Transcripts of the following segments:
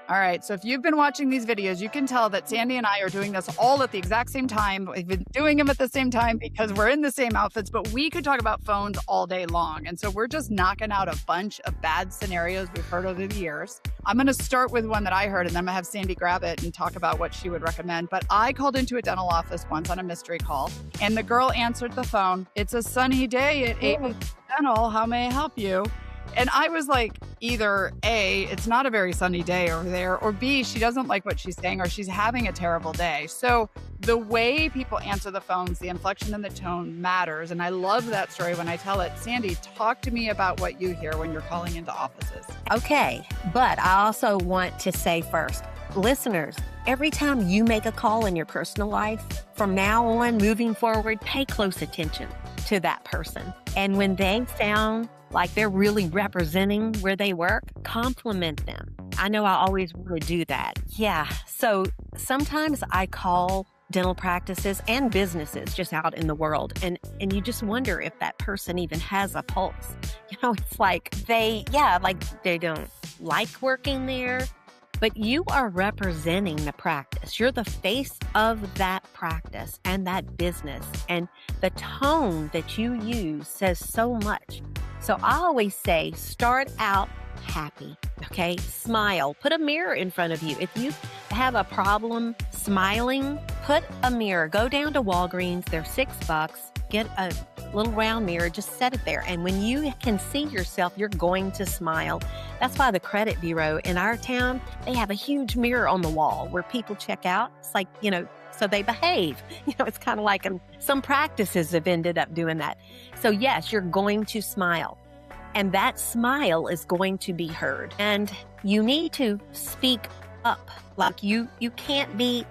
All right. So if you've been watching these videos, you can tell that Sandy and I are doing this all at the exact same time. We've been doing them at the same time because we're in the same outfits, but we could talk about phones all day long. And so we're just knocking out a bunch of bad scenarios we've heard over the years. I'm going to start with one that I heard, and then I'm going to have Sandy grab it and talk about what she would recommend. But I called into a dental office once on a mystery call, and the girl answered the phone. "It's a sunny day at 8 Dental. How may I help you?" And I was like, either A, it's not a very sunny day over there, or B, she doesn't like what she's saying, or she's having a terrible day. So the way people answer the phones, the inflection and the tone matters. And I love that story when I tell it. Sandy, talk to me about what you hear when you're calling into offices. Okay, but I also want to say first, listeners, every time you make a call in your personal life, from now on, moving forward, pay close attention to that person. And when they sound like they're really representing where they work, compliment them. I know I always want to do that. Yeah. So sometimes I call dental practices and businesses just out in the world, and you just wonder if that person even has a pulse. You know, it's like they don't like working there, but you are representing the practice. You're the face of that practice and that business, and the tone that you use says so much. So I always say, start out happy, okay? Smile. Put a mirror in front of you. If you have a problem smiling, put a mirror. Go down to Walgreens. They're $6. Get a little round mirror. Just set it there. And when you can see yourself, you're going to smile. That's why the credit bureau in our town, they have a huge mirror on the wall where people check out. It's like, so they behave. It's kind of like some practices have ended up doing that. So yes, you're going to smile. And that smile is going to be heard. And you need to speak up. Like you can't be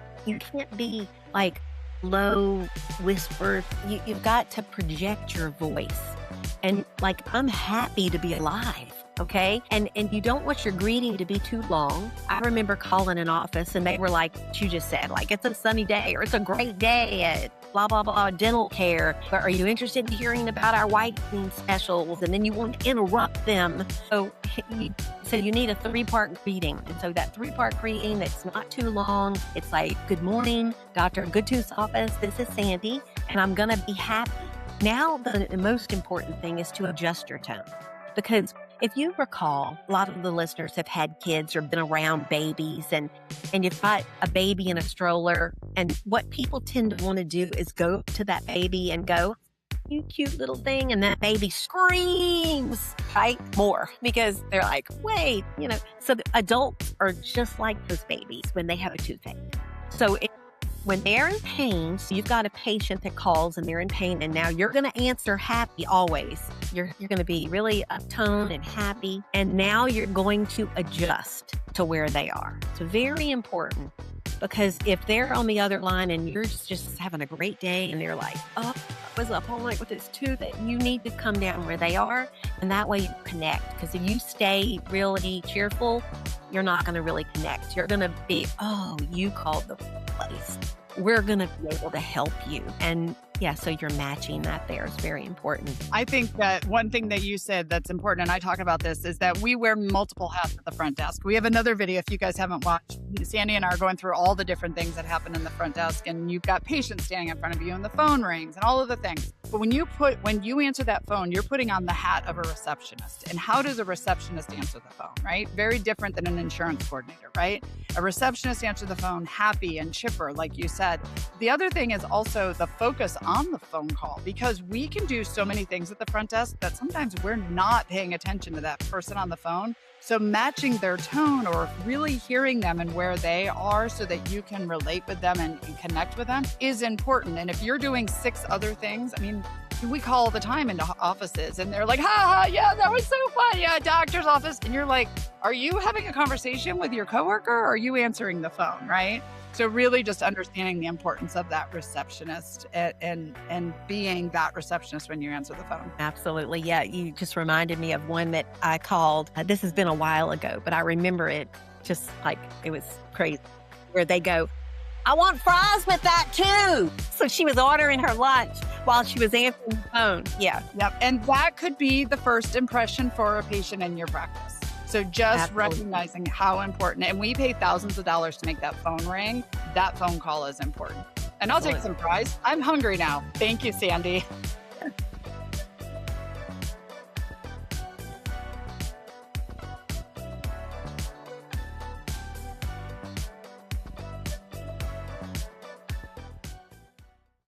like low whisper. You've got to project your voice. And like, I'm happy to be alive. Okay. And you don't want your greeting to be too long. I remember calling an office and they were like, you just said, like, it's a sunny day or it's a great day at blah, blah, blah, dental care. But are you interested in hearing about our whitening specials? And then you want to interrupt them. So you need a 3-part greeting. And so that 3-part greeting, that's not too long. It's like, good morning, Dr. Goodtooth's office. This is Sandy, and I'm going to be happy. Now, the most important thing is to adjust your tone, because if you recall, a lot of the listeners have had kids or been around babies, and you've got a baby in a stroller, and what people tend to want to do is go to that baby and go, you cute little thing, and that baby screams, right? More, because they're like, wait, So the adults are just like those babies when they have a toothache. So when they're in pain, so you've got a patient that calls and they're in pain, and now you're going to answer happy always. You're going to be really uptone and happy, and now you're going to adjust to where they are. So very important, because if they're on the other line and you're just having a great day and they're like, oh, I was up all night with this tooth, that you need to come down where they are, and that way you connect. Because if you stay really cheerful, you're not going to really connect. You're going to be, oh, you called the place. We're going to be able to help you. And yeah, so you're matching that there is very important. I think that one thing that you said that's important, and I talk about this, is that we wear multiple hats at the front desk. We have another video, if you guys haven't watched. Sandy and I are going through all the different things that happen in the front desk, and you've got patients standing in front of you, and the phone rings, and all of the things. But when you answer that phone, you're putting on the hat of a receptionist. And how does a receptionist answer the phone, right? Very different than an insurance coordinator, right? A receptionist answers the phone happy and chipper, like you said. The other thing is also the focus on the phone call, because we can do so many things at the front desk that sometimes we're not paying attention to that person on the phone. So matching their tone, or really hearing them and where they are so that you can relate with them and connect with them, is important. And if you're doing 6 other things, I mean, we call all the time into offices and they're like, ha ha, yeah, that was so fun. Yeah, doctor's office. And you're like, are you having a conversation with your coworker, or are you answering the phone, right? So really just understanding the importance of that receptionist and being that receptionist when you answer the phone. Absolutely. Yeah. You just reminded me of one that I called. This has been a while ago, but I remember it just like it was crazy, where they go, I want fries with that too. So she was ordering her lunch while she was answering the phone. Yeah. Yep. And that could be the first impression for a patient in your practice. So just Absolutely. recognizing how important, and we pay thousands of dollars to make that phone ring. That phone call is important. And I'll take some fries. I'm hungry now. Thank you, Sandy.